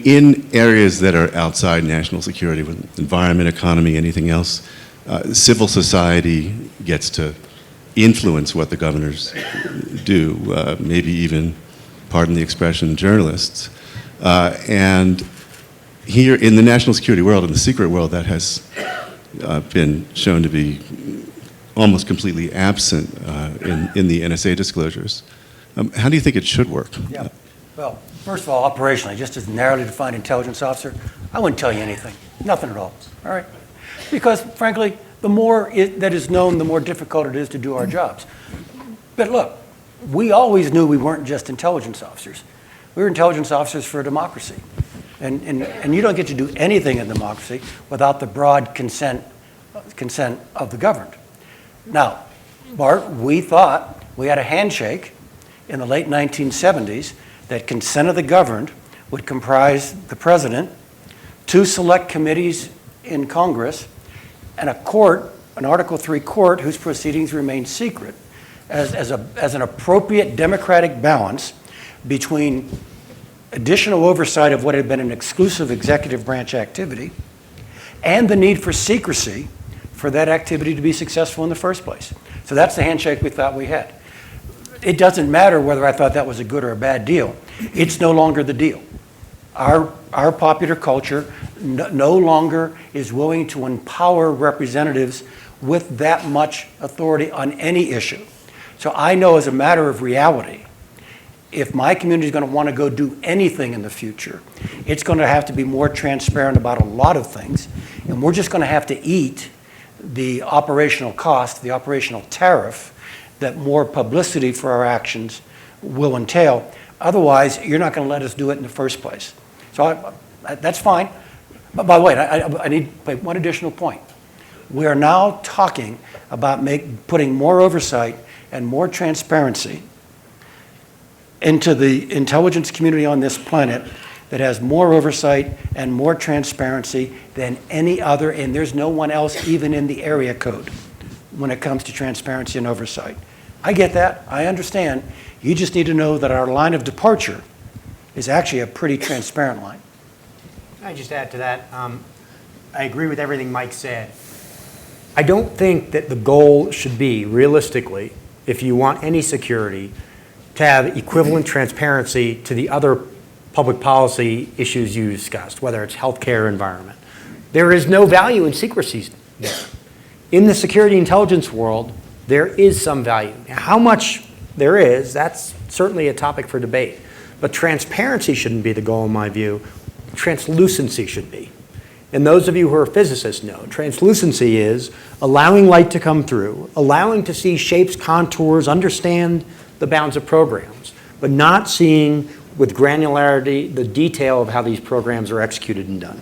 in areas that are outside national security, with environment, economy, anything else, civil society gets to influence what the governors do, maybe even, pardon the expression, journalists. And here in the national security world, in the secret world, that has been shown to be almost completely absent in the NSA disclosures. How do you think it should work? Yeah. Well, first of all, operationally, just as a narrowly defined intelligence officer, I wouldn't tell you anything, nothing at all right? Because, frankly, the more that is known, the more difficult it is to do our jobs. But look, we always knew we weren't just intelligence officers. We were intelligence officers for a democracy. And you don't get to do anything in democracy without the broad consent of the governed. Now, Bart, we thought we had a handshake in the late 1970s that consent of the governed would comprise the president, 2 select committees in Congress, and a court, an Article III court, whose proceedings remain secret, as an appropriate democratic balance between additional oversight of what had been an exclusive executive branch activity and the need for secrecy for that activity to be successful in the first place. So that's the handshake we thought we had. It doesn't matter whether I thought that was a good or a bad deal. It's no longer the deal. Our popular culture no longer is willing to empower representatives with that much authority on any issue. So I know as a matter of reality, if my community is going to want to go do anything in the future, it's going to have to be more transparent about a lot of things, and we're just going to have to eat the operational cost, the operational tariff that more publicity for our actions will entail. Otherwise, you're not going to let us do it in the first place. So that's fine. But by the way, I need to make one additional point. We are now talking about putting more oversight and more transparency into the intelligence community on this planet that has more oversight and more transparency than any other, and there's no one else even in the area code when it comes to transparency and oversight. I get that, I understand. You just need to know that our line of departure is actually a pretty transparent line. Can I just add to that? I agree with everything Mike said. I don't think that the goal should be, realistically, if you want any security, to have equivalent transparency to the other public policy issues you discussed, whether it's healthcare or environment. There is no value in secrecy there. In the security intelligence world, there is some value. Now, how much there is, that's certainly a topic for debate. But transparency shouldn't be the goal in my view. Translucency should be. And those of you who are physicists know, translucency is allowing light to come through, allowing to see shapes, contours, understand the bounds of programs, but not seeing with granularity the detail of how these programs are executed and done.